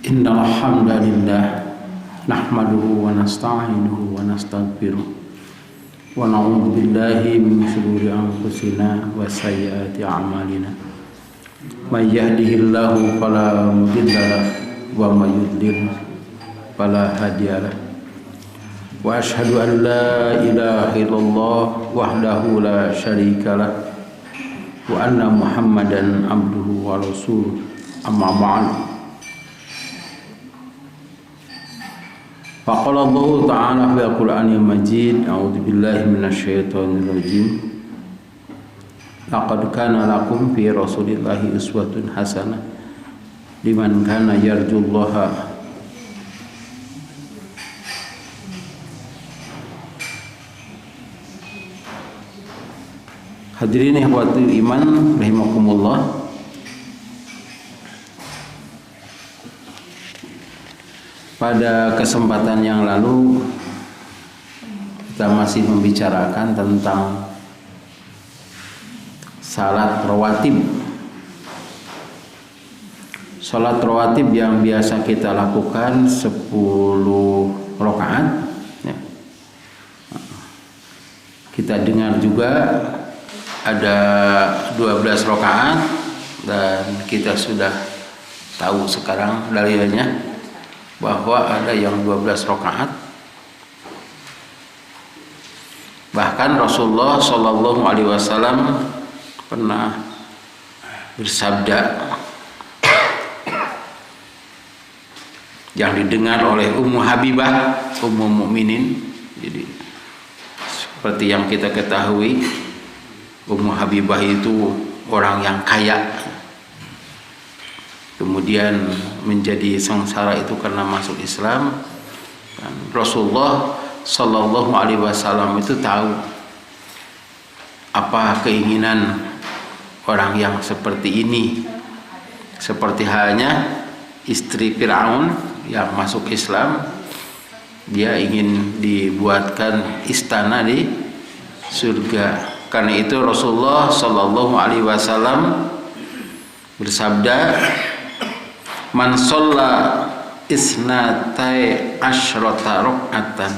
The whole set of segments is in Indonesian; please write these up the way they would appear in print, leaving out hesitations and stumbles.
Innal hamdalillah nahmaduhu wa nasta'inuhu wa nastaghfiruh wa na'udzu billahi min shururi anfusina wa sayyiati a'malina. May yahdihillahu fala mudilla lahu wa may yudlil fala hadiya lahu. Wa asyhadu an la ilaha illallah wahdahu la syarika lahu wa anna Muhammadan abduhu wa rasuluh. Amma ba'du. Faqala Allah Ta'ala fil Qur'anil Majid, a'udzu billahi minasyaitonir rajim. Laqad kana lakum fi Rasulillahi uswatun hasanah liman kana yarjullaha Hadirin ikhwatul iman rahimakumullah. Pada kesempatan yang lalu kita masih membicarakan tentang salat rawatib. Salat rawatib yang biasa kita lakukan 10 rakaat ya. Kita dengar juga ada 12 rakaat dan kita sudah tahu sekarang dalilnya bahwa ada yang 12 rakaat. Bahkan Rasulullah Shallallahu Alaihi Wasallam pernah bersabda yang didengar oleh Ummu Habibah, Ummu Mukminin. Jadi seperti yang kita ketahui, Ummu Habibah itu orang yang kaya, kemudian menjadi sengsara itu karena masuk Islam. Dan Rasulullah Sallallahu Alaihi Wasallam itu tahu apa keinginan orang yang seperti ini, seperti halnya istri Fir'aun yang masuk Islam. Dia ingin dibuatkan istana di surga. Karena itu Rasulullah Sallallahu Alaihi Wasallam bersabda, man sholla isnatai asyrata rakaatan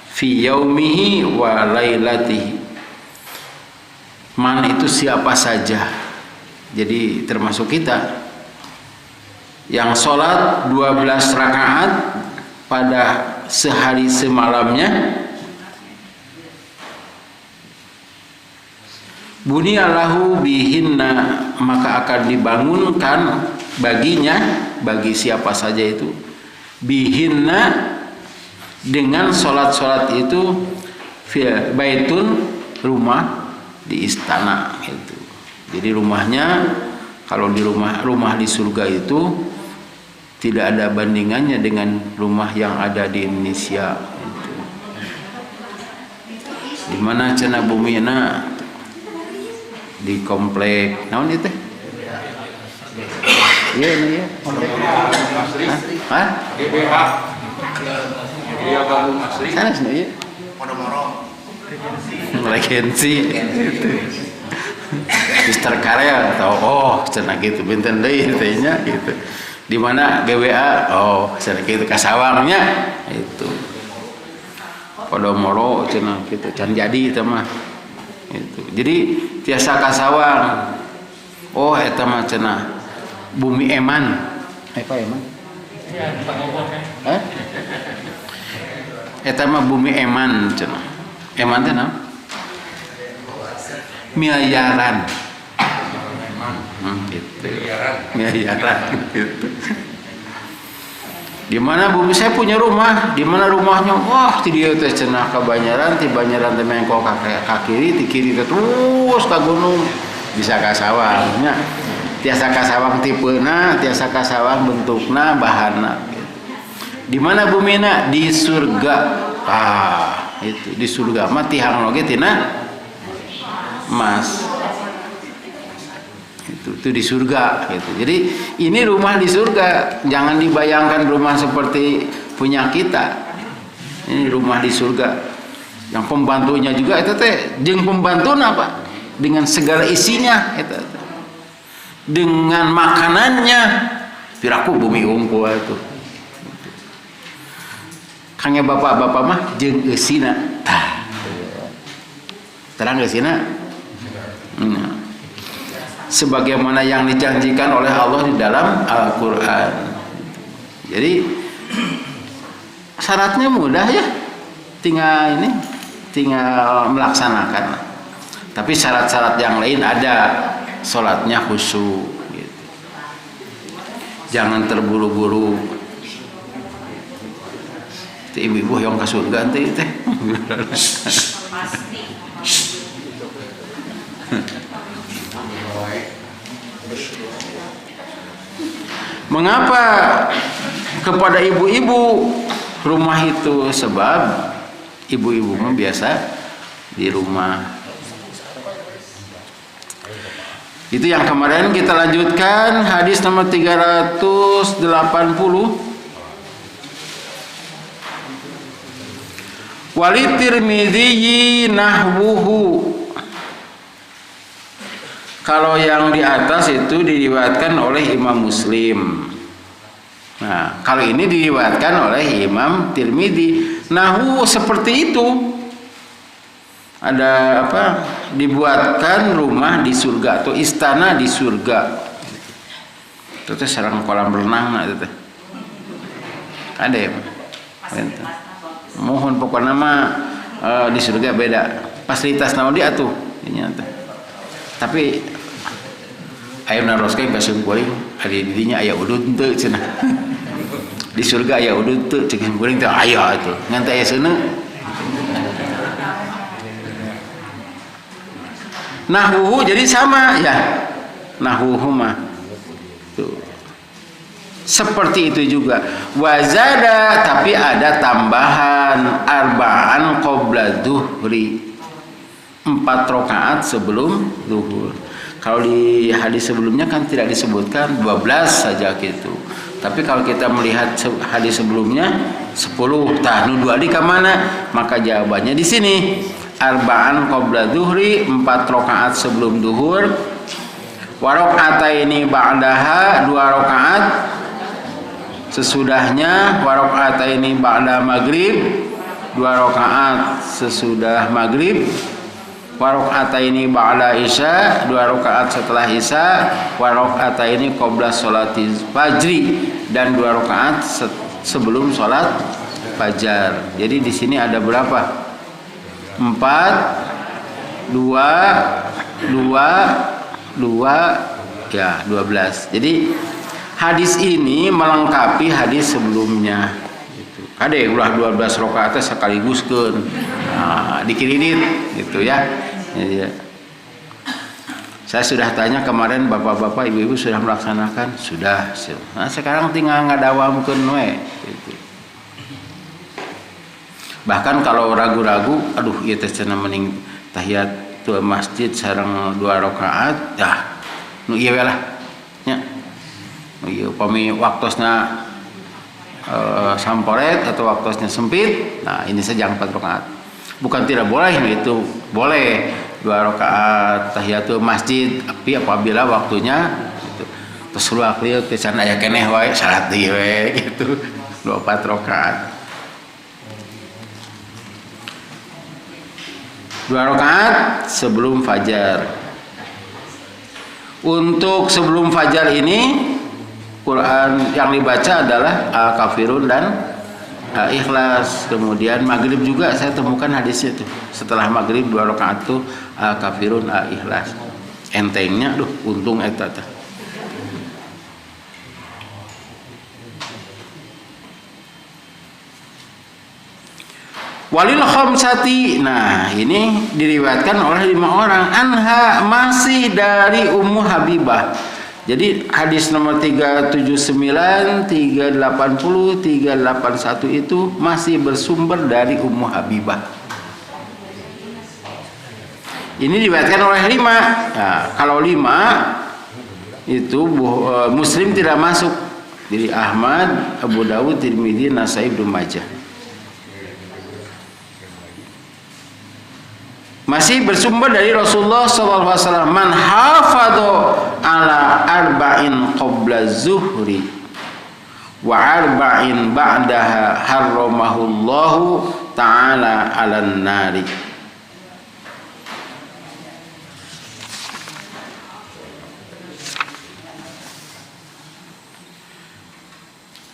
fi yaumihi wa lailatihi. Man itu siapa saja, jadi termasuk kita yang sholat 12 rakaat pada sehari semalamnya, buniyallahu bihinna, maka akan dibangunkan baginya, bagi siapa saja itu, bihinna, dengan sholat-sholat itu, baitun, rumah di istana itu. Jadi rumahnya, kalau di rumah di surga itu tidak ada bandingannya dengan rumah yang ada di Indonesia itu. Di mana cenah bumina di komplek naon itu? Iya, iya. Hah? GBH. Dia gabung asli. Sana sini ya. Podomoro. Regensi. Mister Karya atau cenah gitu benten deui teh nya gitu. Di mana GBA? Cenah gitu Kasawangnya itu. Podomoro cenah gitu. Can jadi itu mah. Itu. Jadi tiasa Kasawang. Eta mah cenah Bumi Eman. Apa Eman? Eta mah Bumi Eman cenah. Eman teh naon? Miliaran. Gitu. Miliaran gitu. Di mana bumi saya punya rumah, di mana rumahnya? Wah, ti dieu teh cenah ka Banyaran, ti Banyaran teh mengko ka kiri, ti kiri teh terus ka gunung, bisa ka sawang nya. Tiasa kasawang tipena, tiasa kasawang bentukna, bahanna gitu. Di mana bumina? Di surga. Itu di surga mah tihang oge tina emas. Itu di surga gitu. Jadi ini rumah di surga. Jangan dibayangkan rumah seperti punya kita. Ini rumah di surga. Yang pembantunya juga itu teh jeung pembantuna Pak, dengan segala isinya itu. Dengan makanannya piraku bumi unggul itu. Kangge bapak-bapak mah jeung eusina. Tah. Terang eusina. Sebagaimana yang dijanjikan oleh Allah di dalam Al-Qur'an. Jadi syaratnya mudah ya. Tinggal melaksanakan. Tapi syarat-syarat yang lain ada, sholatnya khusyuk gitu. Jangan terburu-buru. Ibu-ibu yang ke surga teh. Mengapa kepada ibu-ibu rumah itu? Sebab ibu-ibu mah biasa di rumah. Itu yang kemarin kita lanjutkan hadis nomor 380. Walid Tirmidzi nahwuhu. Kalau yang di atas itu diriwayatkan oleh Imam Muslim. Nah, kalau ini diriwayatkan oleh Imam Tirmidzi. Nahwu seperti itu. Ada apa? Dibuatkan rumah di surga atau istana di surga. Itu teh sareng kolam renang itu teh. Ada ya? Mohon pokoknya mah di surga beda. Fasilitas naon dia atuh nya teh. Tapi aya naroskeun ka sungkuring ari di dinya aya udud teu cenah. Di surga aya udud teu ceuk sungkuring teh aya atuh. Ngan teh aya seuneu. Nahwuhu jadi sama ya. Nahwuhu mah tuh. Seperti itu juga. Wazada tapi ada tambahan arba'an qabla dhuhri. 4 rakaat sebelum zuhur. Kalau di hadis sebelumnya kan tidak disebutkan 12 saja gitu. Tapi kalau kita melihat hadis sebelumnya 10. Tah nu dua di ka mana? Maka jawabannya di sini. Arba'an qabla dhuhri, 4 rakaat sebelum zuhur. Wa raka'ataini ba'daha, 2 rakaat sesudahnya. Wa raka'ataini ba'da maghrib, 2 rakaat sesudah maghrib. Wa raka'ataini ba'da isya, 2 rakaat setelah isya. Wa raka'ataini qabla sholatiz fajri, dan 2 rakaat sebelum sholat fajar. Jadi di sini ada berapa? 4, 2, 2, ya 12. Jadi hadis ini melengkapi hadis sebelumnya. Ada yang ulah 12 rakaat sekaliguskeun. Nah, dikiridit gitu ya. Jadi, saya sudah tanya kemarin bapak-bapak, ibu-ibu sudah melaksanakan? Sudah. Nah, sekarang tinggal ngadawamkeun we gitu. Bahkan kalau ragu-ragu, aduh ieu teh cenah mending tahiyatul masjid sareng 2 rakaat, dah nu ieu we lah nya. Nu ieu upami waktosna samporet atau waktosnya sempit, nah ini saja 4 rakaat. Bukan tidak boleh, itu boleh 2 rakaat tahiyatul masjid, tapi apabila waktunya gitu. Terus lu aklieu teh can aya keneh wae salat deui we gitu. 4 rakaat. 2 rakaat sebelum fajar. Untuk sebelum fajar ini Quran yang dibaca adalah Al-Kafirun dan Ikhlas. Kemudian maghrib juga saya temukan hadisnya tuh. Setelah maghrib 2 rakaat tuh Al-Kafirun Ikhlas. Entengnya duh untung eta teh. Walil khamsati. Nah, ini diriwayatkan oleh 5 orang. Anha masih dari Ummu Habibah. Jadi hadis nomor 379, 380, 381 itu masih bersumber dari Ummu Habibah. Ini diriwayatkan oleh 5. Nah, kalau 5 itu Muslim tidak masuk. Jadi Ahmad, Abu Dawud, Tirmidzi, Nasai, Ibnu Majah. Masih bersumber dari Rasulullah SAW. Man hafadho ala arba'in qabla zuhri wa arba'in ba'daha harramahullahu ta'ala 'alan nari.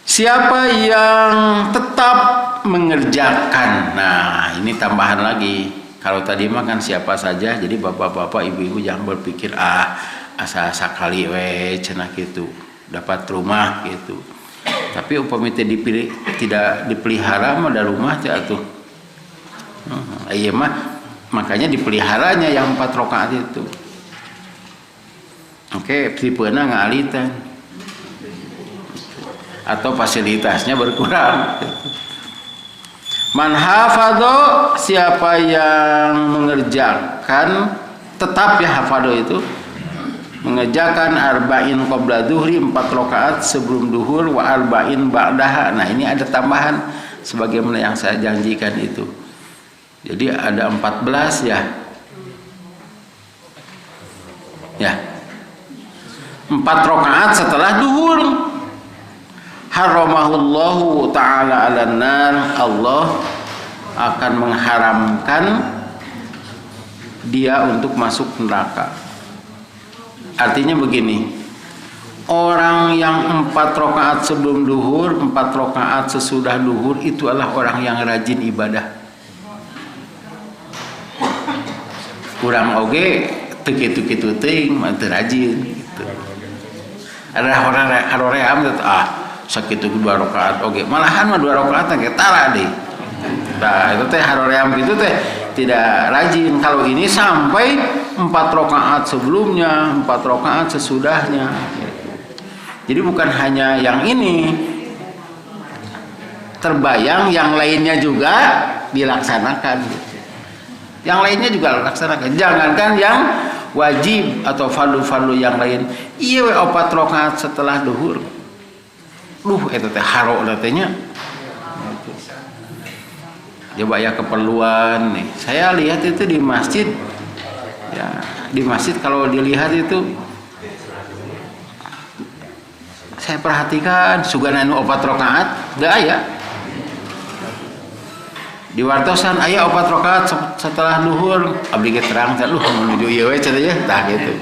Siapa yang tetap mengerjakan. Nah, ini tambahan lagi. Kalau tadi mah kan siapa saja, jadi bapak-bapak, ibu-ibu jangan berpikir asa-asa kali we cenah gitu dapat rumah gitu. Tapi upami tidak dipelihara mah ada rumah teh atuh. Iya mah makanya dipeliharanya yang 4 rakaat itu. Oke, tipeuna ngalitan. Atau fasilitasnya berkurang. Man hafadho, siapa yang mengerjakan, tetap ya hafadho itu mengerjakan arba'in qabla duhri, 4 rakaat sebelum duhur, wa arba'in ba'daha. Nah, ini ada tambahan sebagaimana yang saya janjikan itu. Jadi ada 14 ya. Ya. 4 rakaat setelah duhur. Haramahullahu ta'ala 'alan nar, Allah akan mengharamkan dia untuk masuk neraka. Artinya begini, orang yang 4 rakaat sebelum duhur, 4 rakaat sesudah duhur, itu adalah orang yang rajin ibadah. Kurang oge teu teuing mah teu rajin gitu. Ada orang haroream sakitu 2 rakaat oge, malahan mah 2 rakaat teh tara deh. Nah, itu teh haroream gitu teh tidak rajin. Kalau ini sampai 4 rakaat sebelumnya, 4 rakaat sesudahnya. Jadi bukan hanya yang ini, terbayang yang lainnya juga dilaksanakan. Yang lainnya juga dilaksanakan. Jangankan yang wajib atau fardu-fardu yang lain. Iya we 4 rakaat setelah duhur. Eta teh haro teh-nya. Coba ya keperluan nih. Saya lihat itu di masjid. Ya, di masjid kalau dilihat itu saya perhatikan sugana nu 4 rakaat teu aya. Di wartosan aya 4 rakaat setelah duhur, abdi ge terang teh menuju ieu we cenah ya, tah gitu.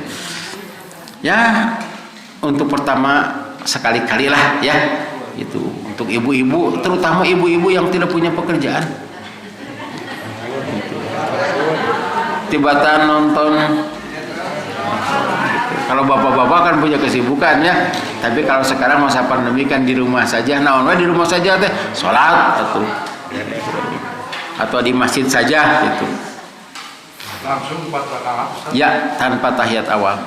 Ya, untuk pertama sekali-kali lah ya, itu untuk ibu-ibu, terutama ibu-ibu yang tidak punya pekerjaan. Tibatan nonton. Kalau bapak-bapak kan punya kesibukan ya, tapi kalau sekarang masa pandemi kan di rumah saja. Naon we di rumah saja teh salat atau di masjid saja gitu. Langsung 4 rakaat. Ya, tanpa tahiyat awal.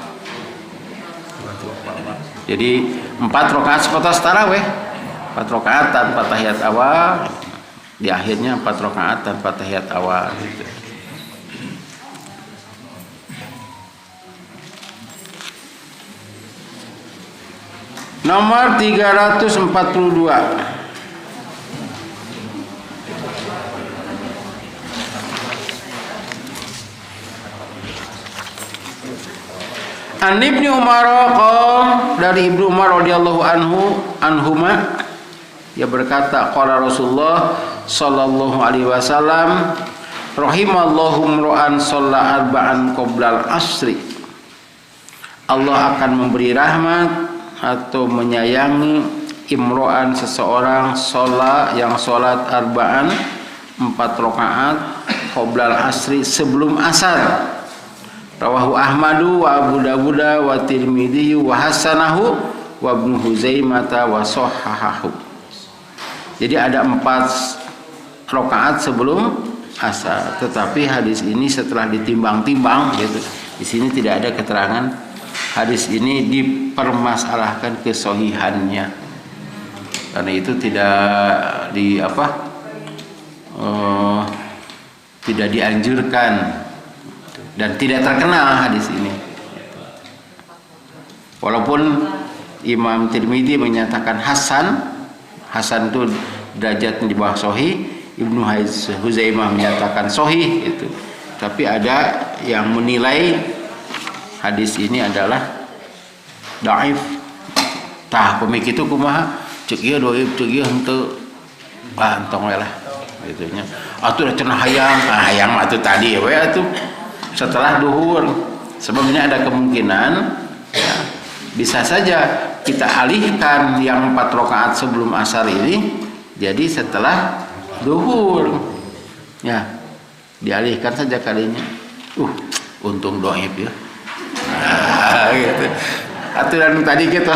Jadi 4 rakaat sekotas tarawih, 4 rakaat tanpa tahiyat awal, di akhirnya 4 rakaat tanpa tahiyat awal gitu. Nomor 342. An Ibnu Umar dari Ibnu Umar radhiyallahu anhuma, dia berkata, qala Rasulullah sallallahu alaihi wasallam, rahimallahu imra'an shalla arba'an qoblal asri. Allah akan memberi rahmat atau menyayangi imra'an seseorang yang salat arba'an 4 rakaat qoblal asri sebelum asar. Rawahu Ahmadu wa Abu Dawud wa Tirmidzi wa hasanahu wa Ibnu Huzaimah wa sahahahu. Jadi ada 4 rakaat sebelum asar, tetapi hadis ini setelah ditimbang-timbang gitu. Di sini tidak ada keterangan hadis ini dipermasalahkan kesohihannya. Karena itu tidak tidak dianjurkan dan tidak terkenal hadis ini. Walaupun Imam Tirmidzi menyatakan Hasan itu derajatnya di bawah sahih, Ibnu Huzaimah menyatakan sahih itu. Tapi ada yang menilai hadis ini adalah dhaif. Tah pemik itu kumaha? cek ieu doib cek ieu henteu entong we lah gitu nya. Atuh cenah hayang atuh tadi we atuh setelah duhur. Sebabnya ada kemungkinan ya, bisa saja kita alihkan yang 4 rakaat sebelum asar ini jadi setelah duhur. Ya, dialihkan saja kalinya. Untung doib ya. Gitu. Aturan tadi kita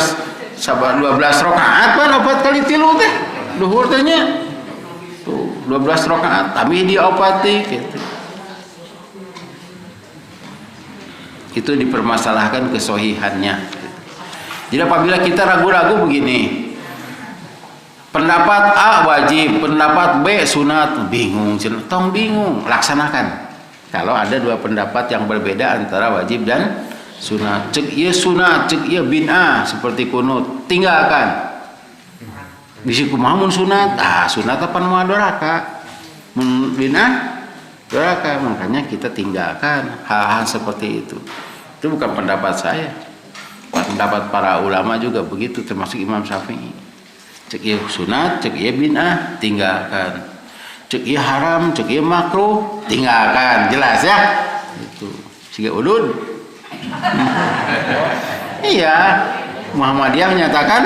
sabar 12 rakaat pan 4 kali 3 teh. Duhur teh nya. Tuh, 12 rakaat tapi diopati gitu. Itu dipermasalahkan kesohihannya. Jadi apabila kita ragu-ragu begini, pendapat A wajib, pendapat B sunat, bingung, tong bingung, laksanakan. Kalau ada 2 pendapat yang berbeda antara wajib dan sunat, cek ieu sunat, cek ieu bid'ah seperti kunut, tinggalkan. Bisi kumaha mun sunat? Sunat apa nu 2 rakaat? Mun bid'ah 2 rakaat, makanya kita tinggalkan hal-hal seperti itu. Itu bukan pendapat saya. Pendapat para ulama juga begitu, termasuk Imam Syafi'i. Cek ieu sunat, cek ieu bid'ah, tinggalkan. Cek ieu haram, cek ieu makruh, tinggalkan. Jelas ya? Itu. Siga ulun. Iya, Muhammadiyah menyatakan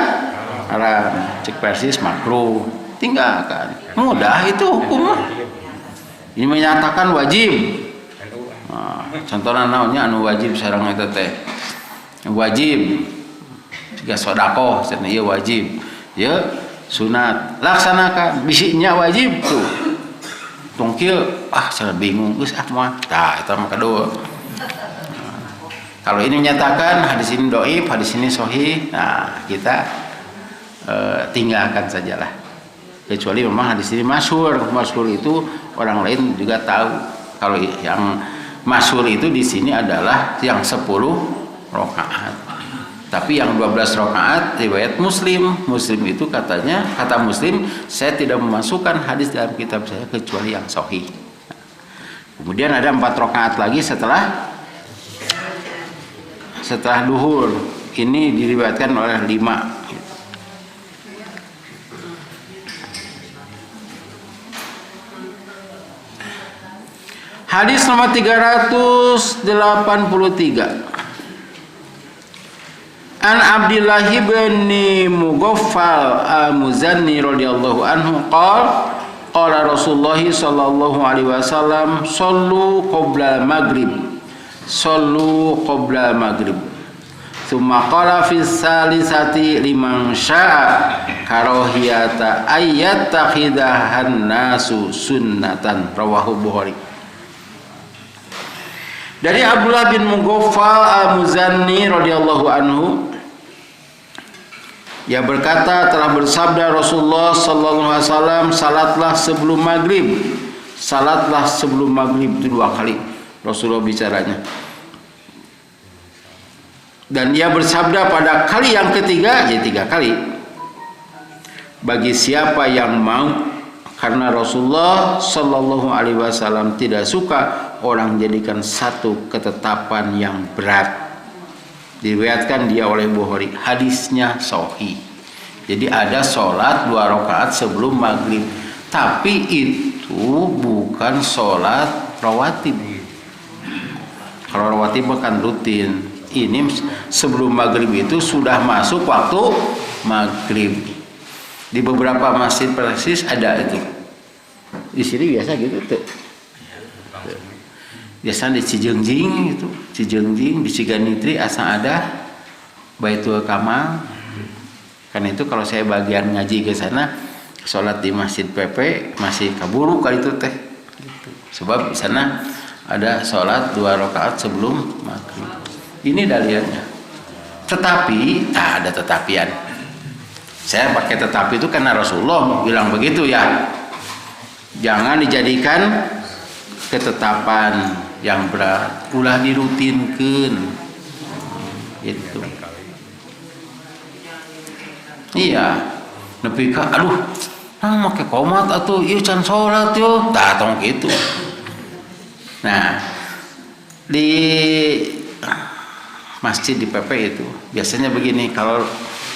haram, cek persis makruh, tinggalkan. Mudah itu hukum. Ini menyatakan wajib. Contohnya naonnya anu wajib sareng eta teh. Wajib. Siga sedekah, cenah ieu wajib. Ya, sunat. Laksanakan. Bisinya wajib tuh. Tong kieu saya bingung geus moal. Tah eta mah kadua. Kalau ini menyatakan hadis ini dhaif, hadis ini sahih, nah kita tinggalkan sajalah. Kecuali memang hadis ini masyhur. Masyhur itu orang lain juga tahu. Kalau yang masyhur itu di sini adalah yang 10 rakaat. Tapi yang 12 rakaat riwayat Muslim. Muslim itu katanya, kata Muslim, saya tidak memasukkan hadis dalam kitab saya kecuali yang sahih. Kemudian ada 4 rakaat lagi setelah duhur. Ini diriwayatkan oleh 5. Hadis nomor 383. An Abdullah bin Mughaffal al-Muzanni radhiyallahu anhu qala Rasulullah sallallahu alaihi wasallam sallu qabla maghrib thumma qala fi salisati liman syaa karahiyata ayyattakhidahan nasu sunnatan rawahu Bukhari. Dari Abdullah bin Mughaffal al-Muzanni radhiyallahu anhu, ia berkata, telah bersabda Rasulullah sallallahu alaihi wasallam, salatlah sebelum maghrib. Salatlah sebelum maghrib itu 2 kali Rasulullah bicaranya. Dan ia bersabda pada kali yang ketiga, jadi 3 kali. Bagi siapa yang mau, karena Rasulullah sallallahu alaihi wasallam tidak suka orang jadikan satu ketetapan yang berat. Diriwayatkan dia oleh Bukhari. Hadisnya sahih. Jadi ada sholat 2 rakaat sebelum maghrib. Tapi itu bukan sholat rawatib. Kalau rawatib bukan rutin. Ini sebelum maghrib itu sudah masuk waktu maghrib. Di beberapa masjid persis ada itu. Di sini biasa gitu tuh. Biasa di Cijengjing itu, Cijengjing di Ciganitri asa ada Baitul Kamal. Kan itu kalau saya bagian ngaji ke sana, sholat di Masjid PP masih kaburu kali itu teh. Sebab di sana ada sholat 2 rakaat sebelum maghrib. Ini dalilnya. Tetapi, tak ada tetapian. Saya pakai tetapi itu karena Rasulullah bilang begitu ya. Jangan dijadikan ketetapan yang berat, ulah dirutinkan itu. Iya, nepi ka aduh, make komat atuh ieu can salat yo, tah tong kitu. Nah, di masjid di PP itu biasanya begini, kalau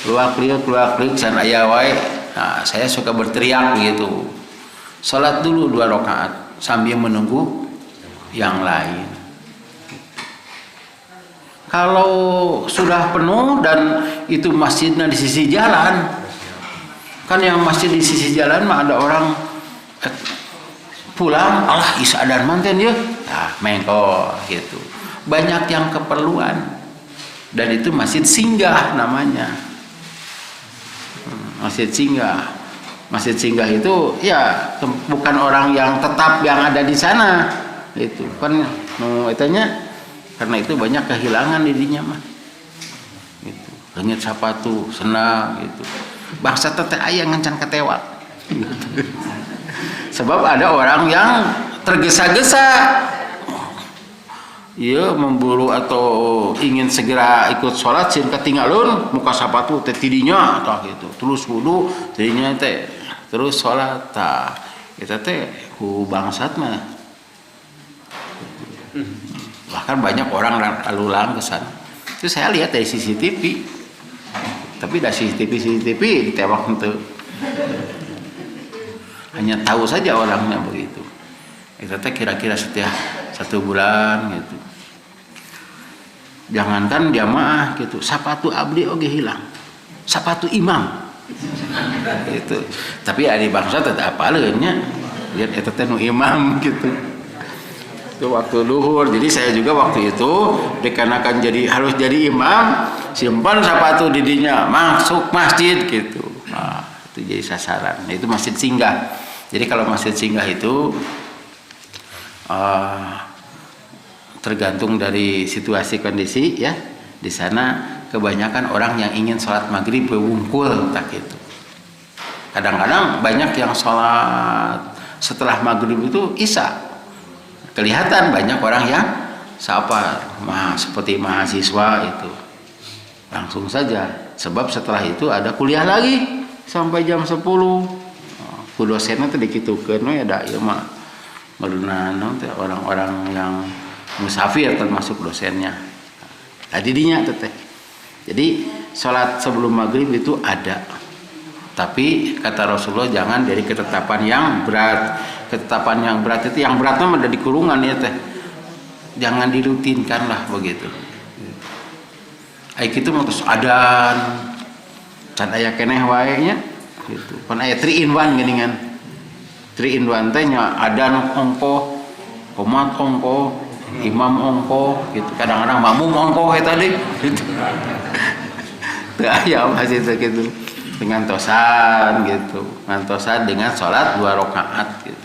keluar san aya wae. Nah, saya suka berteriak gitu. Salat dulu 2 rakaat sambil menunggu yang lain. Kalau sudah penuh dan itu masjidnya di sisi jalan, kan yang masjid di sisi jalan mah ada orang pulang, Allah isya dan manten ya, nah mengko gitu. Banyak yang keperluan dan itu masjid singgah namanya. Masjid singgah. Masjid singgah itu ya bukan orang yang tetap yang ada di sana. Itu kan etanya karena itu banyak kehilangan dirinya mah. Gitu. Leungit sapatu senang gitu. Bangsa teteh aya ngancan ketewa. Gitu. Sebab ada orang yang tergesa-gesa. Iya memburu atau ingin segera ikut sholat sin ketinggalun muka sapatu teh tidinya tah gitu. Terus wudu tidinya teh terus sholat tah. Eta teh ku bangsat mah. Bahkan banyak orang lalu lalang ke sana. Itu saya lihat dari CCTV. Tapi dari CCTV ditewak henteu. Hanya tahu saja orangnya begitu. Itu teh kira-kira setiap 1 bulan gitu. Jangankan jamaah gitu, sapatu abdi oge hilang. Sapatu imam. Gitu. Tapi ari bangsa teh apaleun nya. Lihat eta teh nu imam gitu. Itu waktu luhur. Jadi saya juga waktu itu dikarenakan harus jadi imam, simpan sepatu didinya, masuk masjid gitu. Nah, itu jadi sasaran. Nah, itu masjid singgah. Jadi kalau masjid singgah itu tergantung dari situasi kondisi ya. Di sana kebanyakan orang yang ingin sholat maghrib berwungkul tak gitu. Kadang-kadang banyak yang sholat setelah maghrib itu isya. Kelihatan banyak orang yang safar, seperti mahasiswa itu langsung saja. Sebab setelah itu ada kuliah lagi sampai jam 10. Ku dosennya teh dikitukeun we da ieu mah meunana teh orang-orang yang musafir termasuk dosennya. Tadi dinya teh. Jadi sholat sebelum maghrib itu ada. Tapi kata Rasulullah jangan dari ketetapan yang berat. Ketetapan yang berat itu yang beratnya ada di kurungan ya teh. Jangan dirutinkan lah begitu. Ai kitu mah terus adan. Can aya keneh wae nya gitu. Pan aya 3 in 1 geuningan. 3 in 1 teh nya adan ongko, qomat ongko, imam ongko gitu. Kadang-kadang makmum ongko eta deui gitu. Teu aya masih gitu. Dengan tosan gitu. Ngantosan dengan sholat 2 rakaat gitu.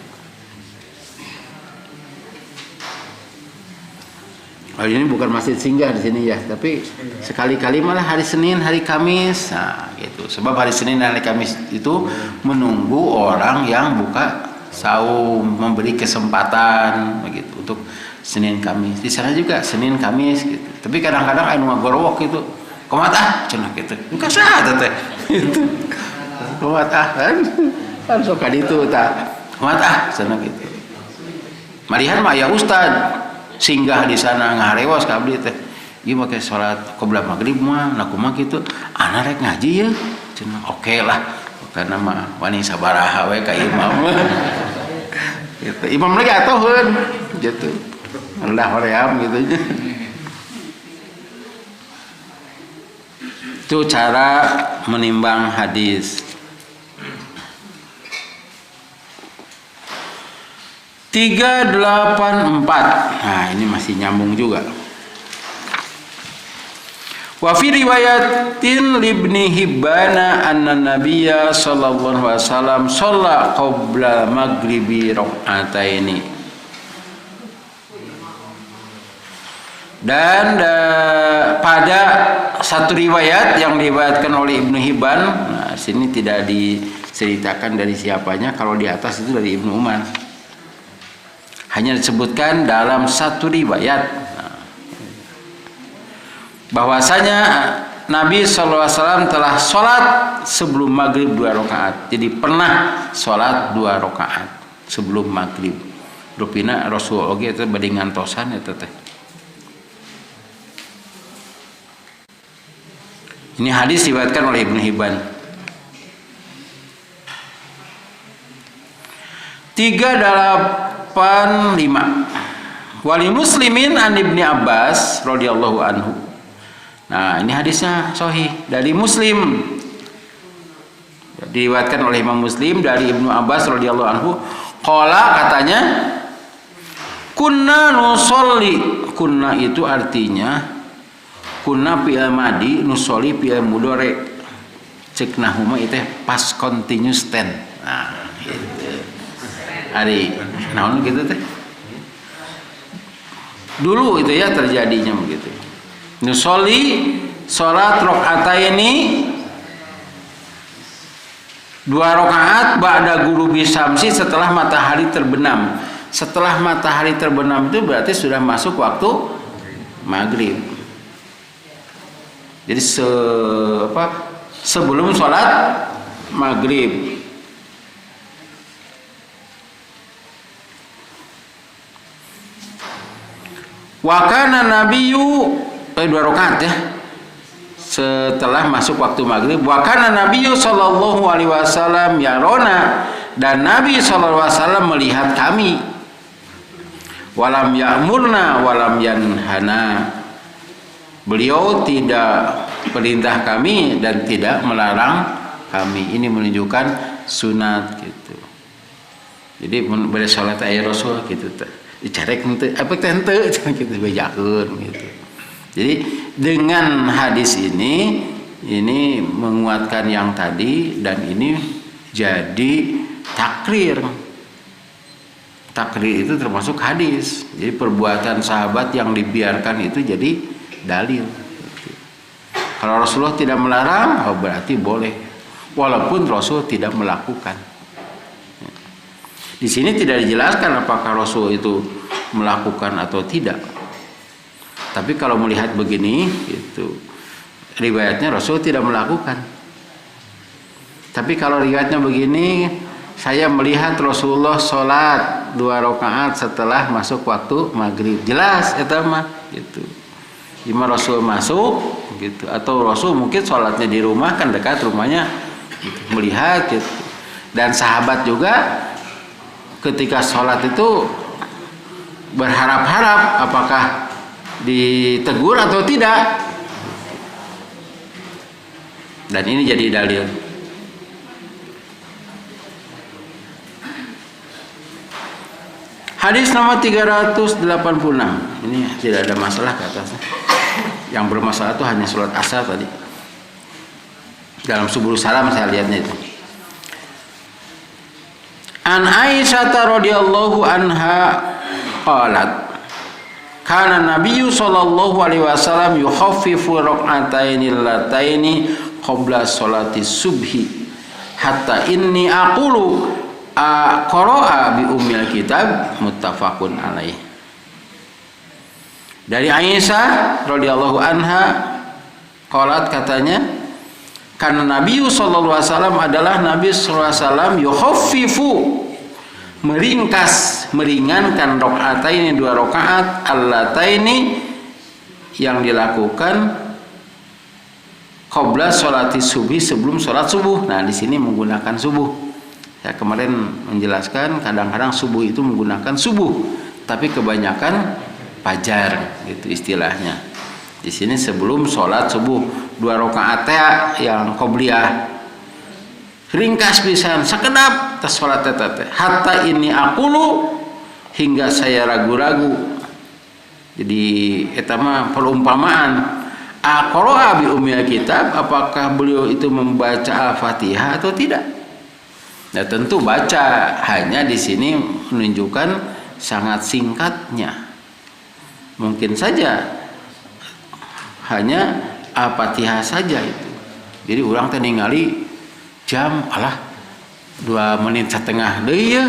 Oh, ini bukan masjid singgah di sini ya, tapi sekali-kali malah hari Senin, hari Kamis, nah gitu. Sebab hari Senin dan hari Kamis itu menunggu orang yang buka saum, memberi kesempatan begitu untuk Senin Kamis. Di sana juga Senin Kamis gitu. Tapi kadang-kadang anu ngagorowok gitu. Komat cenah gitu. Engka saha teh. Gitu. Komat kan sok kaditu tah. Komat cenah gitu. Marihan mah aya ustad singgah di sana ngarewas ka abdi teh. Ieu make salat qoblal maghrib mah nah kumaha kitu. Ana rek ngaji ya. Cenah oke lah. Karena mah wani sabaraha we ka imam. Gitu. Imam lagi atoheun gitu. Rendah hoream gitu. Itu cara menimbang hadis. 384. Nah, ini masih nyambung juga. Wa fi riwayatin libni Hibbana anna Nabiyya sallallahu alaihi wasallam shalla qabla maghribi rak'ataini. Dan pada satu riwayat yang diriwayatkan oleh Ibnu Hibban, nah sini tidak diceritakan dari siapanya, kalau di atas itu dari Ibnu Umar. Hanya disebutkan dalam satu riwayat bahwasanya Nabi SAW telah sholat sebelum maghrib 2 rakaat. Jadi pernah sholat 2 rakaat sebelum maghrib. Rupina Rasul oge itu bade ngantosan eta teh. Ini hadis diriwayatkan oleh Ibnu Hibban. 385. Wali Muslimin an Ibni Abbas radhiyallahu anhu. Nah, ini hadisnya sahih dari Muslim. Diriwayatkan oleh Imam Muslim dari Ibnu Abbas radhiyallahu anhu, qala katanya, kunna nusolli. Kunna itu artinya kunna fi'il madi, nusolli fi'il mudhari. Cek nahuma itu past continuous tense. Nah, gitu. Hari naon gitu teh. Dulu itu ya terjadinya begitu. Nusolli salat rakaataini, 2 rakaat ba'da ghurubi syamsi, setelah matahari terbenam. Setelah matahari terbenam itu berarti sudah masuk waktu maghrib. Jadi sebelum sholat maghrib. Wa kana nabiyyu 2 rakaat ya. Setelah masuk waktu maghrib. Wa kana nabiyyu sallallahu alaihi wasallam yarona, dan Nabi sallallahu alaihi wasallam melihat kami. Walam ya'murna walam yanhana. Beliau tidak perintah kami dan tidak melarang kami. Ini menunjukkan sunat gitu. Jadi pada salat ayat Rasul gitu teh. Dicarek henteu apa teh henteu gitu bejakeun gitu. Jadi dengan hadis ini menguatkan yang tadi, dan ini jadi takrir. Takrir itu termasuk hadis. Jadi perbuatan sahabat yang dibiarkan itu jadi dalil. Kalau Rasulullah tidak melarang, berarti boleh, walaupun Rasul tidak melakukan. Di sini tidak dijelaskan apakah Rasul itu melakukan atau tidak. Tapi kalau melihat begini, itu riwayatnya Rasul tidak melakukan. Tapi kalau riwayatnya begini, saya melihat Rasulullah sholat 2 rakaat setelah masuk waktu maghrib, jelas itu mah gitu. Jika Rasul masuk gitu, atau Rasul mungkin sholatnya di rumah, kan dekat rumahnya gitu, melihat gitu. Dan sahabat juga ketika sholat itu berharap-harap apakah ditegur atau tidak, dan ini jadi dalil. Hadis nomor 386. Ini tidak ada masalah ke atasnya. Yang bermasalah itu hanya sholat asar tadi. Dalam Subul Salam saya lihatnya itu. An Aisyah radhiyallahu anha qalat, kana Nabiyyu sallallahu alaihi wasallam yukhaffifu rak'ataini allataini qabla sholati subhi hatta inni aqulu qara'a bi ummil kitab, muttafaqun alaih. Dari Aisyah radhiyallahu anha qalat, katanya, karena Nabi sallallahu alaihi wasallam adalah Nabi sallallahu alaihi wasallam yukhaffifu, meringkas, meringankan rakaataini 2 rakaat allataini yang dilakukan qabla sholati subuh, sebelum sholat subuh. Nah, di sini menggunakan subuh. Saya kemarin menjelaskan kadang-kadang subuh itu menggunakan subuh, tapi kebanyakan fajar gitu istilahnya. Di sini sebelum sholat subuh 2 rakaat yang qobliyah. Ringkas pisan sakedap tas sholat teh. Hatta ini aqulu, hingga saya ragu-ragu. Jadi eta mah perumpamaan. Aqra'a bi ummil kitab, apakah beliau itu membaca Al-Fatihah atau tidak? Nah, tentu baca, hanya di sini menunjukkan sangat singkatnya. Mungkin saja hanya Al-Fatihah saja itu. Jadi orang teh ningali jam 2 menit setengah deui ya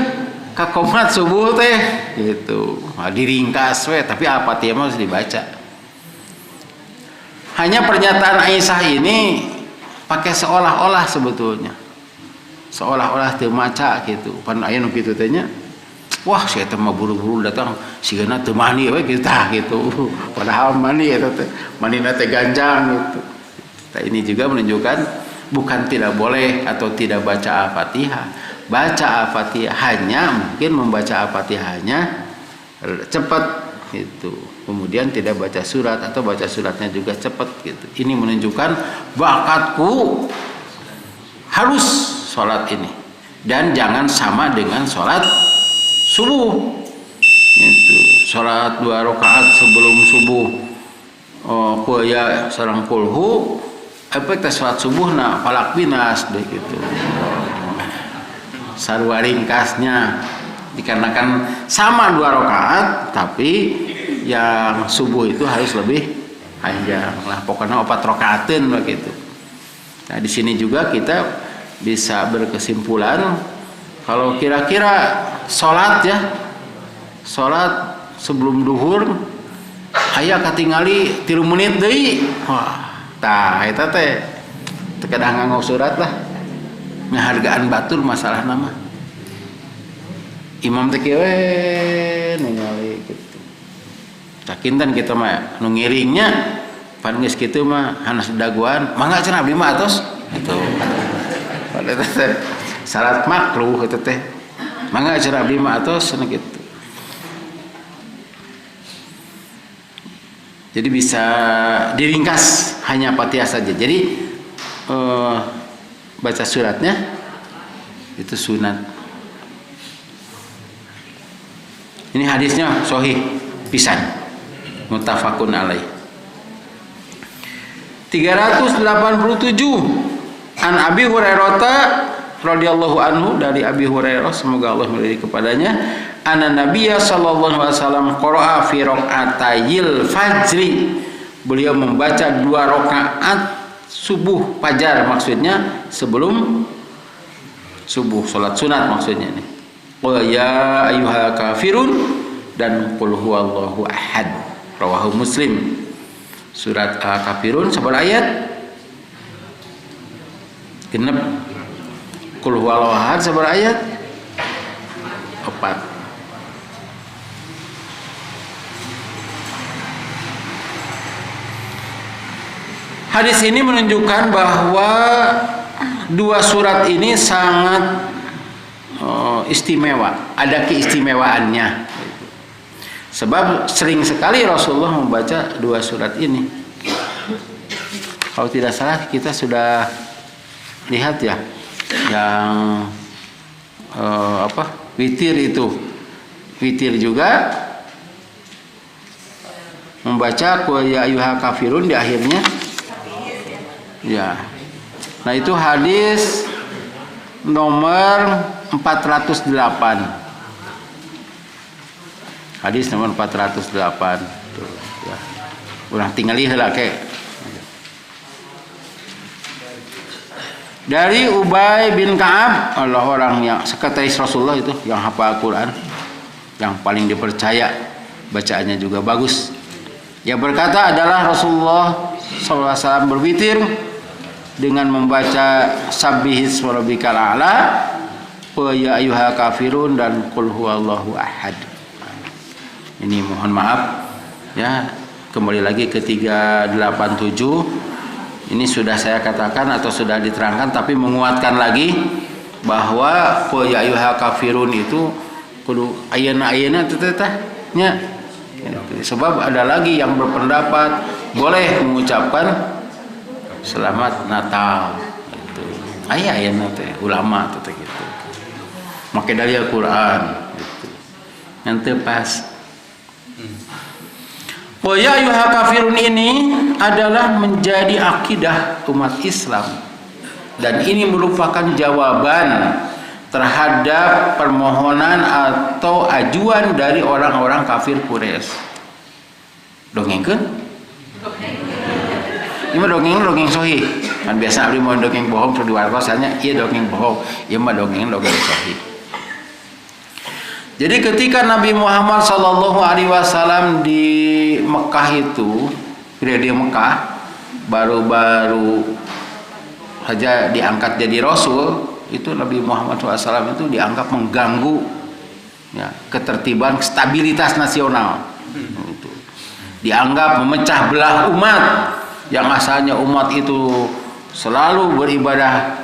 ka qomat subuh teh gitu. Nah, diringkas we, tapi Al-Fatihah harus dibaca. Hanya pernyataan Aisyah ini pakai seolah-olah sebetulnya. Seolah-olah teu maca gitu. Pan aya nu kitu teh nya. Wah, saya teh mah buru-buru datang sigana teu mani we gitu. Padahal mani eta teh. Manina teh ganjang gitu. Nah, ini juga menunjukkan bukan tidak boleh atau tidak baca Al-Fatihah. Baca Al-Fatihah hanya mungkin membaca Al-Fatihahnya cepat gitu. Kemudian tidak baca surat atau baca suratnya juga cepat gitu. Ini menunjukkan bakatku harus sholat ini dan jangan sama dengan sholat subuh. Itu sholat 2 rakaat sebelum subuh. Kuya sareng kulhu efek sholat subuh na falak binas deh gitu. Sarua ringkasnya dikarenakan sama 2 rakaat tapi yang subuh itu harus lebih panjang lah, pokoknya 4 rakaatin begitu. Nah di sini juga kita bisa berkesimpulan kalau kira-kira sholat sebelum duhur aya katingali 3 menit deui, wah tah eta teh kadang nganggo surat lah ngahargaan batur masalah nama imam teh kieu ningali gitu. Cakinten kita mah nu ngiringnya pan geus kitu mah hanas daguan mangga cenah abdi mah atos gitu. Pada teh salat makruh eta teh mangga cenah abdi mah atos cenah kitu. Jadi bisa diringkas hanya Fatihah saja. Jadi baca suratnya itu sunat. Ini hadisnya sahih pisan. Muttafaqun alaih. 387 An Abi Hurairah radhiyallahu anhu, dari Abi Hurairah semoga Allah meridai kepadanya, anna Nabiyya sallallahu alaihi wasallam qara'a fi rakaatayil fajri, beliau membaca 2 rakaat subuh fajar, maksudnya sebelum subuh, salat sunat maksudnya ini. Qul ya ayyuhal kafirun dan qul huwallahu ahad. Rawahu Muslim. Surat Al-Kafirun sabar ayat? Genep. Qul huwallahu ahad sabar ayat? 4. Hadis ini menunjukkan bahwa 2 surat ini sangat istimewa, ada keistimewaannya. Sebab sering sekali Rasulullah membaca 2 surat ini. Kalau tidak salah kita sudah lihat ya, yang witir itu, witir juga membaca qul ya ayyuhal kafirun di akhirnya. Ya. Nah itu hadis nomor 408. Hadis nomor 408. Tuh, ya. Ulah tingali heula ke. Dari Ubay bin Ka'ab, Allah orang yang sekretaris Rasulullah itu, yang hafal Quran, yang paling dipercaya, bacaannya juga bagus. Yang berkata adalah Rasulullah SAW berwitir dengan membaca Sabbihis rabbikal a'la, wa ya ayyuhal kafirun dan qul huwallahu ahad. Ini mohon maaf ya, kembali lagi ke 387. Ini sudah saya katakan atau sudah diterangkan, tapi menguatkan lagi bahwa qul ya ayyuhal kafirun itu kudu ayeuna tetehnya. Sebab ada lagi yang berpendapat boleh mengucapkan selamat Natal itu. Ayeuna teh ulama teh gitu. Make dari Al-Qur'an gitu. Nanti pas wa ya ayyuhal kafirun ini adalah menjadi akidah umat Islam, dan ini merupakan jawaban terhadap permohonan atau ajuan dari orang-orang kafir Quraisy. Dongengkeun? Ini mah dongeng sahih. Kan biasa abdi mau dongeng bohong terus diwartosanya ieu dongeng bohong, ieu mah dongeng sahih. Jadi ketika Nabi Muhammad sallallahu alaihi wasallam di Mekah itu, di Mekah baru-baru saja diangkat jadi Rasul, itu Nabi Muhammad SAW itu dianggap mengganggu ya, ketertiban, stabilitas nasional. Itu dianggap memecah belah umat, yang asalnya umat itu selalu beribadah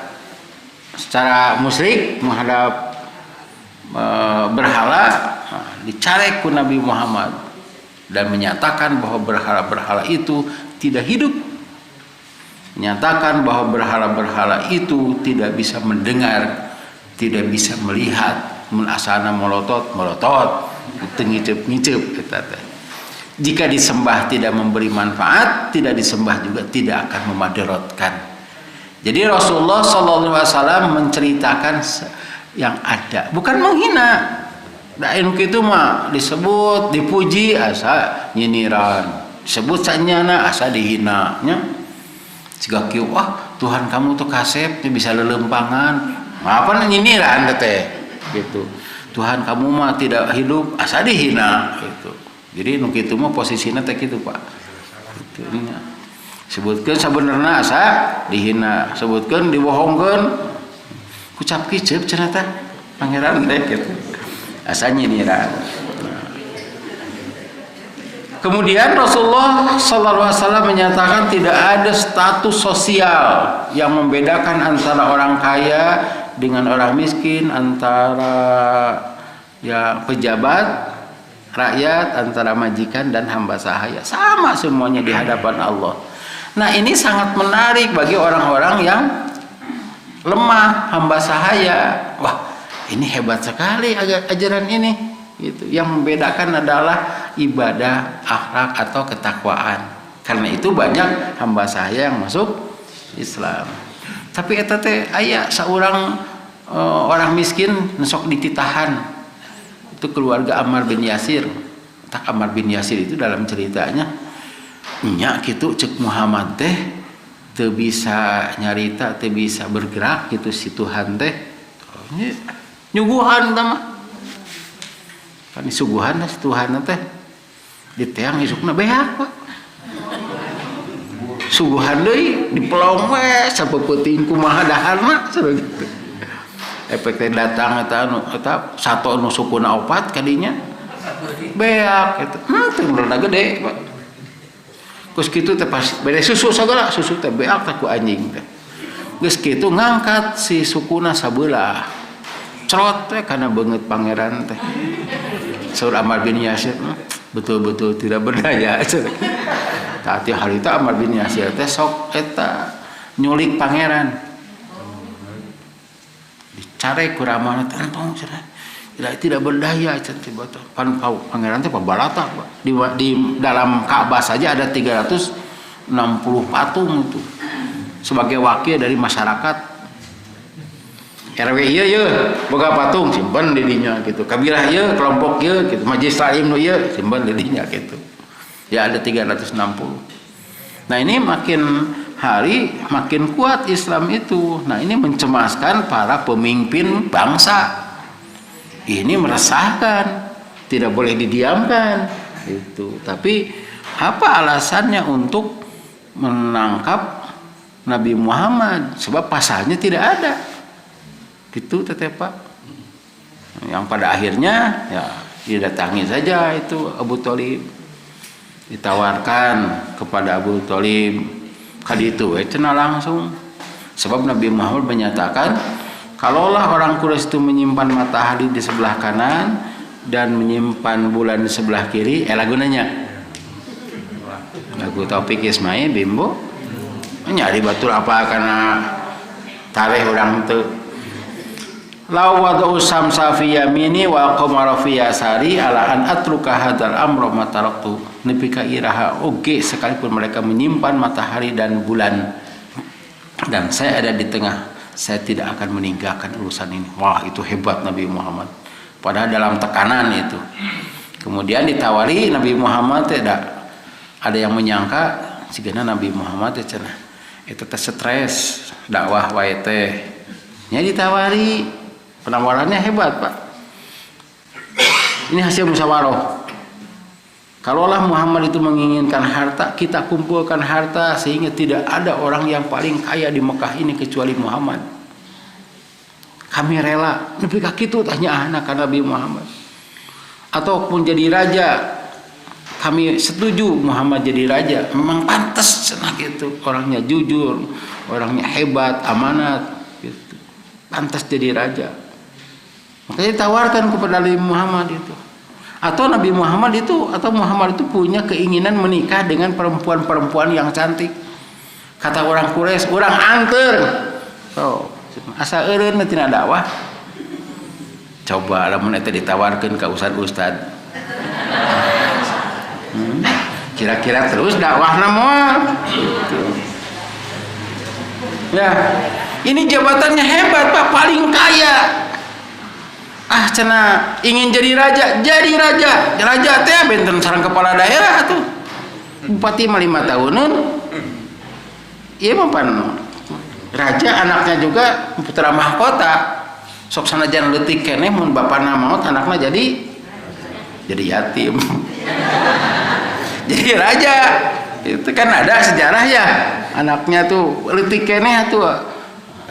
secara musyrik menghadap berhala, dicarek ku Nabi Muhammad dan menyatakan bahwa berhala-berhala itu tidak hidup, menyatakan bahwa berhala-berhala itu tidak bisa mendengar, tidak bisa melihat, mun asana melotot ngicep-ngicep kita teh. Jika disembah tidak memberi manfaat, tidak disembah juga tidak akan memadarotkan. Jadi Rasulullah SAW menceritakan yang ada, bukan menghina. Dain kitu mah disebut, dipuji asa nyinyiran, disebut sanyana asa dihina nya. Siga kieu wah Tuhan kamu tuh kasep bisa lelempangan. Apa nyinyiran teh gitu. Tuhan kamu mah tidak hidup asa dihina gitu. Jadi nu kitu mah posisina teh kitu Pak. Gitu nya. Sebutkeun sabenerna asa dihina, sebutkeun dibohongkeun. Kucap kicep cenah teh pangeran teh gitu. Asa nyinyiran. Kemudian Rasulullah SAW menyatakan tidak ada status sosial yang membedakan antara orang kaya dengan orang miskin, antara ya pejabat, rakyat, antara majikan dan hamba sahaya. Sama semuanya di hadapan Allah. Nah ini sangat menarik bagi orang-orang yang lemah, hamba sahaya. Wah ini hebat sekali ajaran ini. Gitu. Yang membedakan adalah ibadah, akhlak atau ketakwaan. Karena itu banyak hamba sahaya yang masuk Islam. Tapi eta teh aya saurang orang miskin nesok dititahan. Itu keluarga Ammar bin Yasir. Tak Ammar bin Yasir itu dalam ceritanya nya kitu cek Muhammad teh teu bisa nyarita, teu bisa bergerak gitu si Tuhan teh. Nyuguhan tama. Kan disuguhan si Tuhan teh diteang isukna beak Pak. Suguhan deui dipelong we sapeuting kumaha daharna sareng gitu. Efek teh datang eta sato nu sukuna opat kadinya beak eta. Teu rada gede Pak. Geus kitu teh pas bere susu sagala susu teh beak teh ku anjing teh. Geus kitu ngangkat si sukuna sabelah. Cerot teh kana beungeut pangeran teh. Saur Ammar bin Yasir betul-betul tidak berdaya. Tati harita Ammar bin Yasir teh sok eta nyulik pangeran. Dicare ku ramana teh entong cenah. Tidak berdaya cenah pan pangeran teh pabalata di dalam Ka'bah saja ada 360 patung itu. Sebagai wakil dari masyarakat RW ieu boga patung simpen di dinya gitu. Kabilah ieu kelompok ieu gitu. Majelis Ta'lim nu ieu simpen di dinya gitu. Ya ada 360. Nah, ini makin hari makin kuat Islam itu. Nah, ini mencemaskan para pemimpin bangsa. Ini meresahkan, tidak boleh didiamkan itu. Tapi apa alasannya untuk menangkap Nabi Muhammad? Sebab pasalnya tidak ada. Gitu teteh Pak. Yang pada akhirnya ya didatangi saja itu Abu Thalib, ditawarkan kepada Abu Thalib kaditu cenah langsung. Sebab Nabi Muhammad menyatakan kalaulah orang Quraisy itu menyimpan matahari di sebelah kanan dan menyimpan bulan di sebelah kiri, lagunanya lagu Taufik Ismail Bimbo nyari batur apa karena tareh orang teu law wada'u samsa fi yamini wa qamara fi yasari ala an atruka hadzal amra ma taraktu nepika iraha oge sekalipun mereka menyimpan matahari dan bulan dan saya ada di tengah, saya tidak akan meninggalkan urusan ini. Wah, itu hebat Nabi Muhammad. Padahal dalam tekanan itu. Kemudian ditawari Nabi Muhammad tidak ada yang menyangka sigana Nabi Muhammad teh cenah eta teh stres dakwah wae teh. Nya ditawari. Penawarannya hebat Pak. Ini hasil musyawarah. Kalaulah Muhammad itu menginginkan harta, kita kumpulkan harta sehingga tidak ada orang yang paling kaya di Mekah ini kecuali Muhammad. Kami rela. Nepika kitu tanya anak Nabi Muhammad. Ataupun jadi raja kami setuju Muhammad jadi raja, memang pantas cenah gitu, orangnya jujur, orangnya hebat, amanat gitu. Pantas jadi raja. Makanya tawarkan kepada Nabi Muhammad itu. Atau Nabi Muhammad itu punya keinginan menikah dengan perempuan-perempuan yang cantik. Kata orang Quraisy, orang angker. So, asa eureun tina dakwah. Coba lamun eta ditawarkeun ka ustad-ustad. Kira-kira terus dakwahna moal. Gitu. Ya, ini jabatannya hebat Pak, paling kaya. Cenah ingin jadi raja. Raja teh benten sareng kepala daerah tuh. Bupati 5 tahunan. Ieu mah pan raja, anaknya juga putra mahkota. Sok sanajan leutik keneh mun bapana maot anakna jadi yatim. Jadi raja. Itu kan ada sejarah ya. Anaknya tuh leutik keneh tuh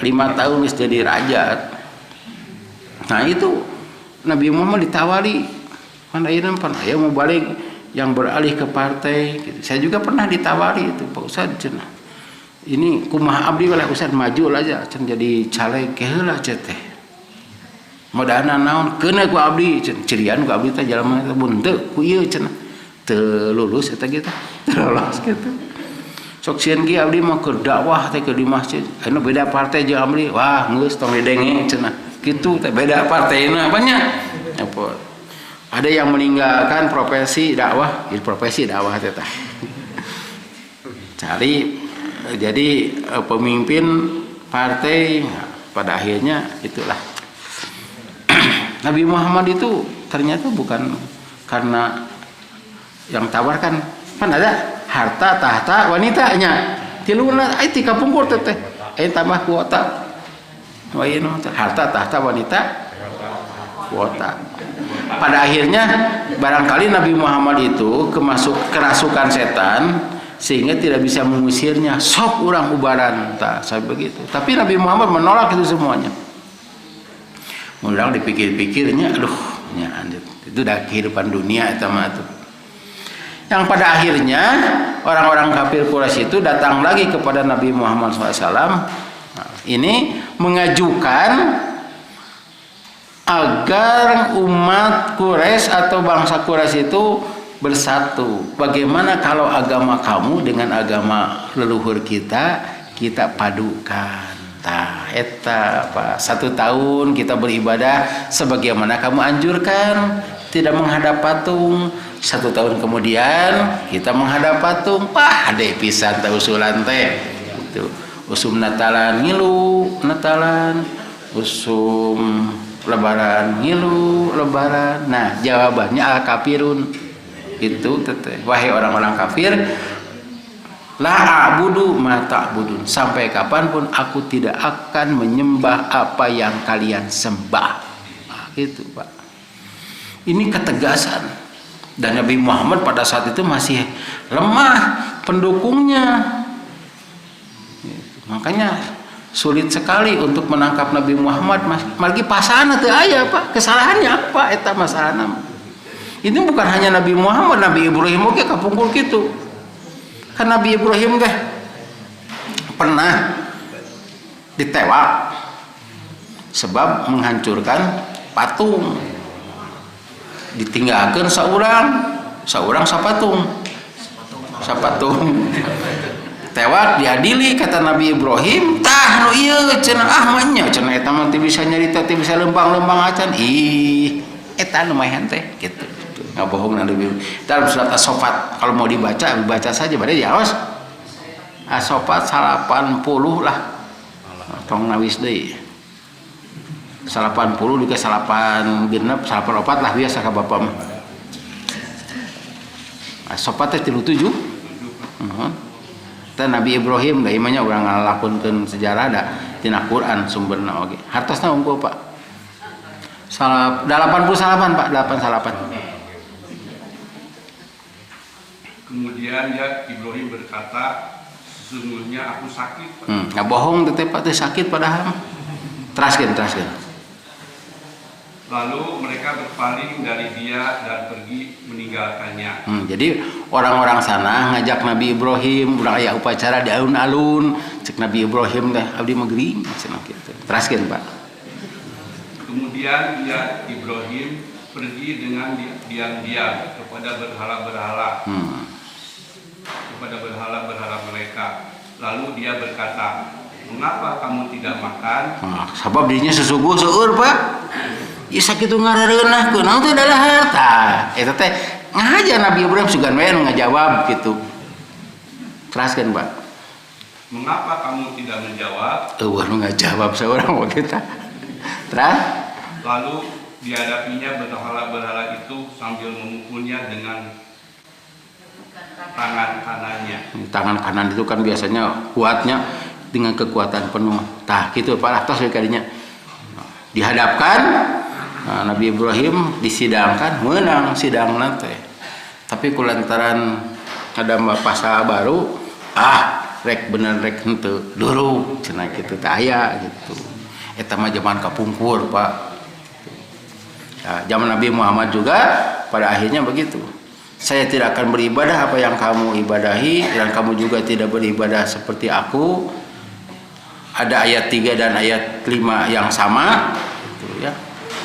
5 tahun geus jadi raja. Nah itu Nabi Muhammad ditawari, pan aya mau balik yang beralih ke partai gitu. Saya juga pernah ditawari itu, Pak Ustad cenah. Ini kumaha abdi lah Ustad, maju aja cen jadi caleg heula teh. Modalna naon? Keuna ku abdi, cirian ku abdi teh jalma teh mun teu ku ieu cenah. Teu lulus eta gitu. Terlolos gitu. Sok sieun ge abdi mah keur dakwah teh ke di masjid. Anu beda partai jeung abdi. Wah, geus tong didenge cenah. Gitu teh beda partaina banyak. Apa? Ada yang meninggalkan profesi dakwah teh tah. Cari jadi pemimpin partai, pada akhirnya itulah. Nabi Muhammad itu ternyata bukan karena yang tawarkan, kan ada harta, tahta, wanitanya. Tiluna ai ti kapungkur teh. Tambah kuota. Harta, tahta, wanita, kuota. Pada akhirnya barangkali Nabi Muhammad itu kerasukan setan sehingga tidak bisa mengusirnya. Sok urang ubaran, saya begitu. Tapi Nabi Muhammad menolak itu semuanya. Mudah dipikir-pikirnya, aduh, ya, itu udah kehidupan dunia itu mah tuh. Yang pada akhirnya orang-orang kafir Quraisy itu datang lagi kepada Nabi Muhammad SAW. Ini mengajukan agar umat Quraisy atau bangsa Quraisy itu bersatu. Bagaimana kalau agama kamu dengan agama leluhur kita padukan? Eta apa? 1 tahun kita beribadah sebagaimana kamu anjurkan, tidak menghadap patung. 1 tahun kemudian kita menghadap patung. Ade pisan teh usulan teh. Itu. Usum Natalan ngilu Natalan, usum Lebaran ngilu Lebaran. Nah, jawabannya al-kafirun. Itu teteh. Wahai orang-orang kafir, la a'budu ma ta'budun. Sampai kapanpun aku tidak akan menyembah apa yang kalian sembah. Nah, gitu, Pak. Ini ketegasan. Dan Nabi Muhammad pada saat itu masih lemah pendukungnya. Makanya sulit sekali untuk menangkap Nabi Muhammad. Lagi pasana teu aya, Pak. Kesalahannya apa eta masalahna? Ini bukan hanya Nabi Muhammad, Nabi Ibrahim oge kapungkur kitu. Kan Nabi Ibrahim teh pernah ditewak sebab menghancurkan patung. Ditinggalkan saurang sapatung. Tewak diadili kata Nabi Ibrahim, tah nu ieu cenah mah nya cenah eta mah teu bisa nyarita, teu bisa lempang-lempang acan. Eta nu mayan teh gitu. Ngabohong Nabi Ibrahim. Dalam surat As-Saffat kalau mau dibaca saja bade diaos. As-Saffat 80 lah. Tong nawis deui. 80 dika 8 genep 84 lah biasa ka Bapa mah. As-Saffat teh 37. Nabi Ibrahim da imanya urang ngalakunkeun sejarah da tina Quran sumberna oge. Hartosna unggul, Pak. 88 Pak, 88. Kemudian Ibrahim berkata, sesungguhnya aku sakit. Nggak bohong teh Pak, teh sakit padahal. Teraskeun. Lalu mereka berpaling dari dia dan pergi meninggalkannya. Jadi orang-orang sana ngajak Nabi Ibrahim, udah aya upacara di alun-alun, cek Nabi Ibrahim teh abdi magering cenah kitu. Teraskeun, Pak. Kemudian dia Ibrahim pergi dengan diam-diam kepada berhala-berhala. Kepada berhala-berhala mereka. Lalu dia berkata, "Mengapa kamu tidak makan?" Sabab dirinya sesuguh seueur, Pak. Ya sakitu ngarareunahkeun, naon teh adalah harta. Eta teh ngaja Nabi Ibrahim sugan we ngajawab gitu. Teraskeun, Pak. "Mengapa kamu tidak menjawab?" Eueuh nu ngajawab saurang we kita. Terus lalu dihadapinya berhala-berhala itu sambil memukulnya dengan tangan kanannya. Tangan kanan itu kan biasanya kuatnya dengan kekuatan penuh. Tah gitu Pak tos kadinya. Dihadapkan Nabi Ibrahim disidangkan menang sidangna teh. Tapi kulantaran ada pasal baru rek bener rek henteu dulu cenah kitu teh aya gitu. Eta mah zaman kapungkur, Pak. Nah, zaman Nabi Muhammad juga pada akhirnya begitu. Saya tidak akan beribadah apa yang kamu ibadahi dan kamu juga tidak beribadah seperti aku. Ada ayat 3 dan ayat 5 yang sama gitu ya.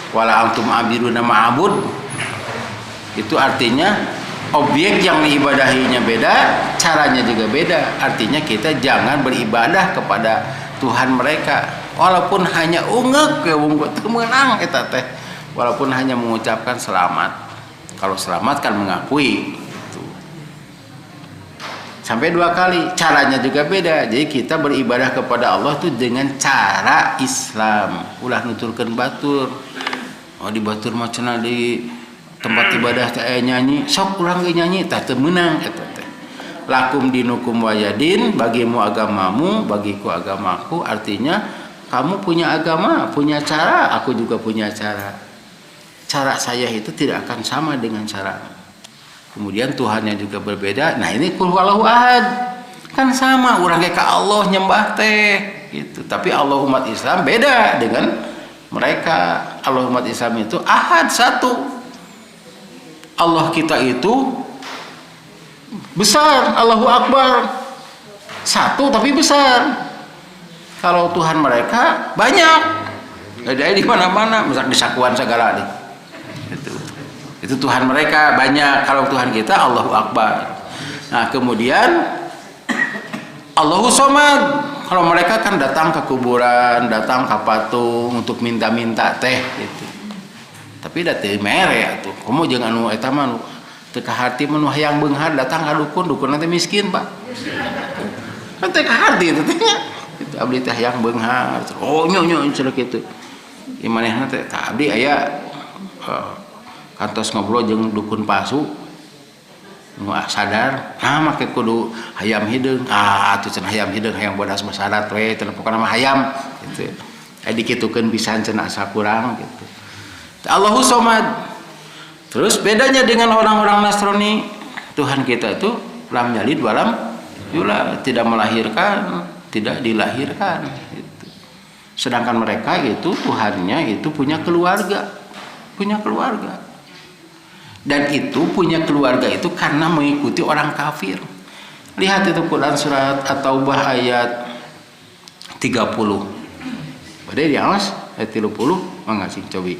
Wala antum abiduna ma'abud. Itu artinya objek yang diibadahinya beda, caranya juga beda. Artinya kita jangan beribadah kepada Tuhan mereka walaupun hanya ungek ya wong teu meunang eta teh. Walaupun hanya mengucapkan selamat. Kalau selamat kan mengakui gitu. Sampai 2 kali, caranya juga beda. Jadi kita beribadah kepada Allah tuh dengan cara Islam. Ulah nuturkeun batur. Di batur mah cenah di tempat ibadah teh aya nyanyi, sok urang ge nyanyi tah teu meunang eta teh. Lakum dinukum wayadin, bagimu agamamu, bagiku agamaku, artinya kamu punya agama, punya cara, aku juga punya cara. Cara saya itu tidak akan sama dengan cara. Kemudian Tuhannya juga berbeda. Nah ini qul huwallahu ahad. Kan sama urang ge ka Allah nyembah teh gitu. Tapi Allah umat Islam beda dengan mereka. Allah umat Islam itu ahad, satu. Allah kita itu besar, Allahu Akbar. Satu tapi besar. Kalau Tuhan mereka banyak. Ada di mana-mana, misal di sakuan segala nih. Itu Tuhan mereka banyak. Kalau Tuhan kita Allahu Akbar. Nah kemudian Allahu Somad. Kalau mereka kan datang ke kuburan, datang ke patung untuk minta-minta teh gitu. Tapi da teu mere atuh. Komo jeung anu eta mah teu kaharti mun hayang beunghar datang ka dukun nanti miskin, Pak. Kan teu kaharti teh nya. Itu abdi teh hayang beunghar. Oh nyo cenah kitu. Ieu manehna teh tah abdi aya kantos ngobrol jeung dukun palsu. Nu sadar, make kudu hayam hideung. Atuh cenah hayam hideung hayang bodas masadat we, telepokna mah hayam gitu. Dikitukeun pisan cenah asa kurang gitu. Allahu Somad. Terus bedanya dengan orang-orang Nasrani, Tuhan kita itu lam yalid walam yulad, tidak melahirkan, tidak dilahirkan gitu. Sedangkan mereka itu Tuhannya itu punya keluarga. Punya keluarga. Dan itu punya keluarga itu karena mengikuti orang kafir. Lihat itu Quran surat At-Taubah ayat 30. Pada di awas ayat 30 mangga sing cobi.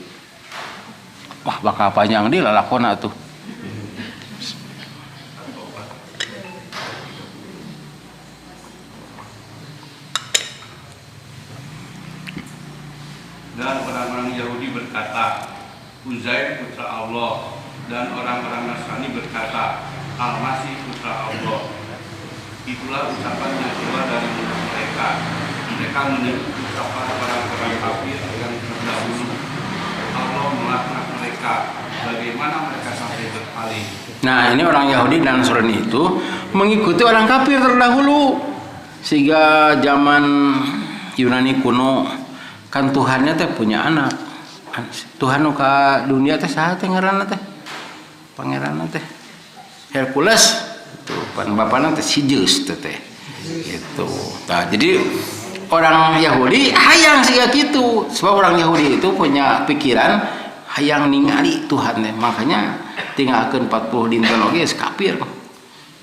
Wah bakal panjang di lalakona tuh. Dan orang-orang Yahudi berkata, Uzair putra Allah. Dan orang-orang Nasrani berkata, Al-Masih putra Allah. Itulah ucapan yang keluar dari mulut mereka. Mereka menyebut ucapan orang-orang kafir yang terdahulu. Allah melaknat mereka. Bagaimana mereka sampai berpaling? Nah ini orang Yahudi dan Nasrani itu mengikuti orang kafir terdahulu. Sehingga zaman Yunani kuno kan Tuhannya teh punya anak. Tuhan ka dunia teh saha teh ngaranna teh? Pangeran teh Hercules itu pan bapana teh Zeus teh gitu. Nah, jadi orang Yahudi hayang siga kitu sebab orang Yahudi itu punya pikiran hayang ningali Tuhan teh, makanya tinggalkeun 40 dinten oge geus kafir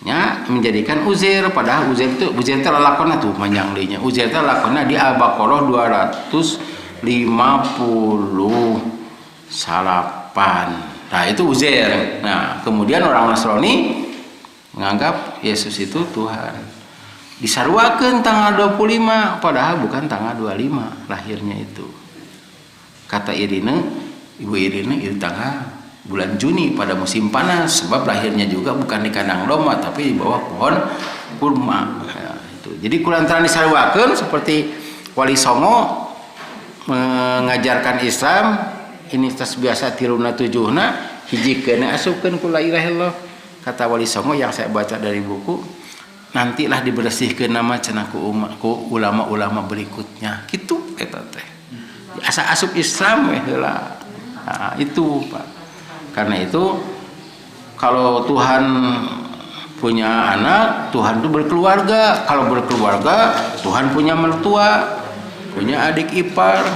nya, menjadikan Uzair. Padahal Uzair teh lalakonna tuh manjang deui nya. Uzair teh lalakonna di Al-Baqarah 258. Nah itu Uzair. Nah kemudian orang Nasrani menganggap Yesus itu Tuhan, disaruakeun tanggal 25 padahal bukan tanggal 25 lahirnya itu. Kata Ibu Irina itu tanggal bulan Juni pada musim panas, sebab lahirnya juga bukan di kandang domba tapi di bawah pohon kurma. Nah, itu. Jadi kulantaran disaruakeun seperti Wali Songo mengajarkan Islam ini tas biasa tiruna tujuhna hijikeun asupkeun ku la ilaha illallah. Kata Wali Songo yang saya baca dari buku, nantilah dibersihkeun nama cenah ku ulama-ulama berikutnya. Kitu eta teh. Asa asup Islam we heula. Nah, itu Pak. Karena itu kalau Tuhan punya anak, Tuhan itu berkeluarga. Kalau berkeluarga, Tuhan punya mertua, punya adik ipar,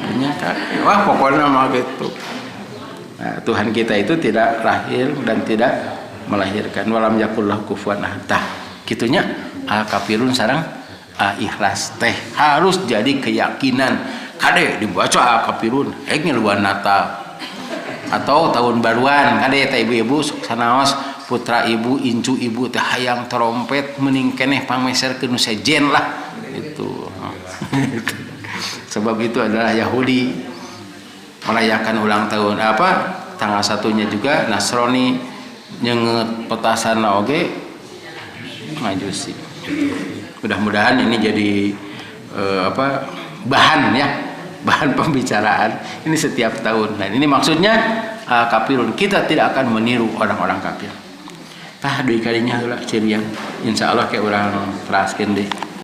punya kakek. Wah pokoknya mah gitu. Nah, Tuhan kita itu tidak lahir dan tidak melahirkan. Walam yakullahu kufuwan ahad. Tah, kitunya al-kafirun sareng ikhlas teh harus jadi keyakinan. Kade dibaca al-kafirun, aing luan Natal atau tahun baruan. Kade teh ibu-ibu sanaos putra ibu, incu ibu teh hayang trompet meuning keneh pameserkeun sejen lah itu. Sebab itu adalah Yahudi merayakan ulang tahun tanggal 1-nya juga. Nasrani nyeungeut petasan oge Majusi. Mudah-mudahan ini jadi bahan pembicaraan ini setiap tahun. Dan ini maksudnya kafirun, kita tidak akan meniru orang-orang kafir. Tah deui kalinya heula cirian insyaallah kayak urang teraskeun deui.